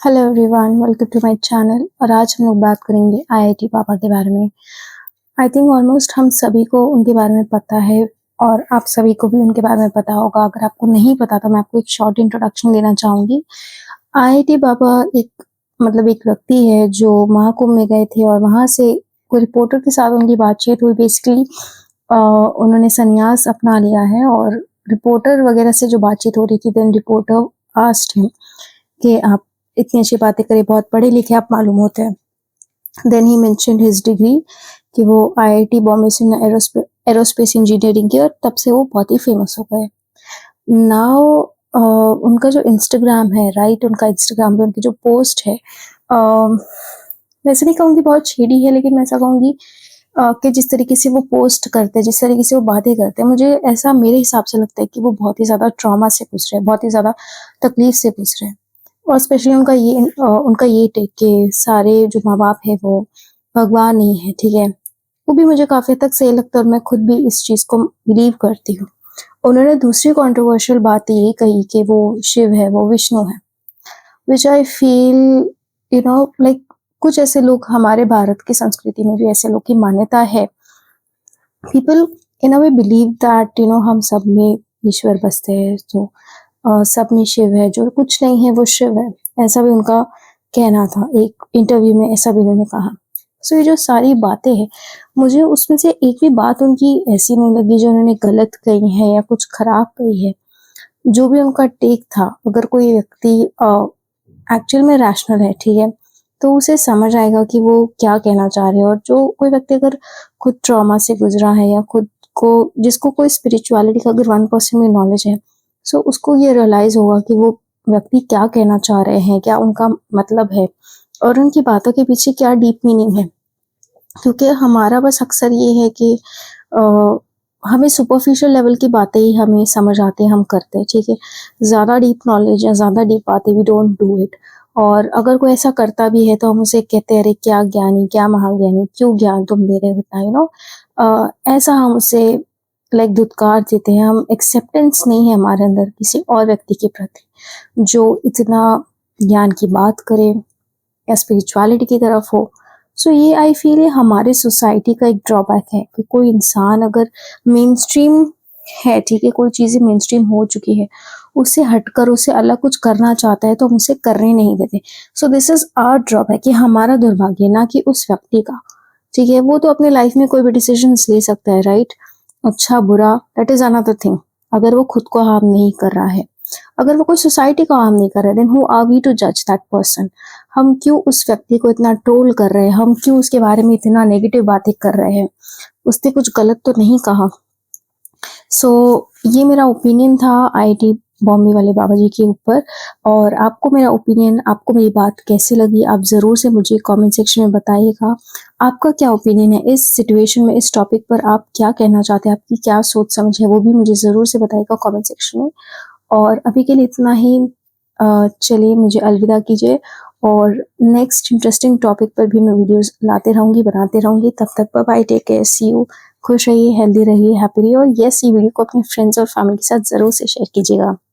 Hello everyone, welcome to my channel. और आज हम लोग बात करेंगे आईआईटी बाबा के बारे में। आई थिंक ऑलमोस्ट हम सभी को उनके बारे में पता है और आप सभी को भी उनके बारे में पता होगा। अगर आपको नहीं पता तो मैं आपको एक शॉर्ट इंट्रोडक्शन देना चाहूँगी। आईआईटी बाबा एक व्यक्ति है जो महाकुंभ में गए थे और वहाँ से कोई रिपोर्टर के साथ उनकी बातचीत हुई। बेसिकली उन्होंने संन्यास अपना लिया है और रिपोर्टर वगैरह से जो बातचीत हो रही थी, देन रिपोर्टर आस्क्ड हिम कि आप इतनी अच्छी बातें करें, बहुत पढ़े लिखे आप मालूम होते हैं। Then he mentioned his degree कि वो आईआईटी बॉम्बे से एरोस्पेस इंजीनियरिंग की, और तब से वो बहुत ही फेमस हो गए। नाउ उनका जो इंस्टाग्राम है, राइट, उनका इंस्टाग्राम पे उनकी जो पोस्ट है, मैं ऐसे नहीं कहूँगी बहुत छेड़ी है, लेकिन मैं ऐसा कहूँगी कि जिस तरीके से वो पोस्ट करते हैं, जिस तरीके से वो बातें करते हैं, मुझे ऐसा मेरे हिसाब से लगता है कि वो बहुत ही ज़्यादा ट्रॉमा से गुजरे हैं, बहुत ही ज़्यादा तकलीफ से गुजरे हैं। और स्पेशली उनका ये टेक कि सारे जो माँ बाप है वो भगवान नहीं है, ठीक है, वो भी मुझे काफ़ी हद तक सही लगता है और मैं खुद भी इस चीज़ को बिलीव करती हूँ। उन्होंने दूसरी कंट्रोवर्शियल बात यही कही कि वो शिव है, वो विष्णु है, विच आई फील लाइक कुछ ऐसे लोग हमारे भारत की संस्कृति में भी ऐसे लोग की मान्यता है। People in a way believe that हम सब में ईश्वर बसते हैं, तो सब में शिव है, जो कुछ नहीं है वो शिव है, ऐसा भी उनका कहना था। एक इंटरव्यू में ऐसा भी उन्होंने कहा। सो ये जो सारी बातें हैं, मुझे उसमें से एक भी बात उनकी ऐसी नहीं लगी जो उन्होंने गलत कही है या कुछ खराब कही है। जो भी उनका टेक था, अगर कोई व्यक्ति एक्चुअल में रैशनल है, ठीक है, तो उसे समझ आएगा कि वो क्या कहना चाह रहे हैं। और जो कोई व्यक्ति अगर खुद ट्रॉमा से गुजरा है या खुद को जिसको कोई स्पिरिचुअलिटी का अगर 1% भी नॉलेज है, सो उसको ये रियलाइज होगा कि वो व्यक्ति क्या कहना चाह रहे हैं, क्या उनका मतलब है और उनकी बातों के पीछे क्या डीप मीनिंग है। क्योंकि हमारा बस अक्सर ये है कि हमें सुपरफिशियल लेवल की बातें ही हमें समझ आते हैं, हम करते हैं, ठीक है। ज़्यादा डीप नॉलेज या ज़्यादा डीप बातें वी डोंट डू इट। और अगर कोई ऐसा करता भी है तो हम उसे कहते हैं, अरे क्या ज्ञानी, क्या महाज्ञानी, क्यों ज्ञान तुम दे रहे हो इतना, ऐसा हम उसे लाइक धुतकार देते हैं। हम एक्सेप्टेंस नहीं है हमारे अंदर किसी और व्यक्ति के प्रति जो इतना ज्ञान की बात करे या स्पिरिचुअलिटी की तरफ हो। सो ये आई फील है हमारे सोसाइटी का एक ड्रॉबैक है कि कोई इंसान अगर मेन स्ट्रीम है, ठीक है, कोई चीज़ें मेन स्ट्रीम हो चुकी है, उससे हटकर उसे अलग कुछ करना चाहता है तो हम उसे करने नहीं देते। So this is our drawback, कि हमारा दुर्भाग्य, ना कि उस व्यक्ति का, ठीक है। वो तो अपने लाइफ में कोई भी डिसीजंस ले सकता है, राइट, अच्छा बुरा, दैट इज अनदर थिंग। अगर वो खुद को हार्म नहीं कर रहा है, अगर वो कोई सोसाइटी को हार्म नहीं कर रहा है, then who are we to जज दैट पर्सन। हम क्यों उस व्यक्ति को इतना ट्रोल कर रहे हैं, हम क्यों उसके बारे में इतना नेगेटिव बातें कर रहे हैं। उसने कुछ गलत तो नहीं कहा। सो ये मेरा ओपिनियन था आईआईटी बॉम्बे वाले बाबा जी के ऊपर। और आपको मेरा ओपिनियन, आपको मेरी बात कैसी लगी, आप ज़रूर से मुझे कमेंट सेक्शन में बताइएगा। आपका क्या ओपिनियन है इस सिचुएशन में, इस टॉपिक पर आप क्या कहना चाहते हैं, आपकी क्या सोच समझ है, वो भी मुझे ज़रूर से बताइएगा कमेंट सेक्शन में। और अभी के लिए इतना ही। चलिए, मुझे अलविदा कीजिए और नेक्स्ट इंटरेस्टिंग टॉपिक पर भी मैं वीडियोस लाते रहूँगी, बनाते रहूँगी। तब तक bye bye, take care, see you. खुश रहिए, हेल्दी रहिए, हैप्पी रहिए। और येस, ये वीडियो को अपने फ्रेंड्स और फैमिली के साथ ज़रूर से शेयर कीजिएगा।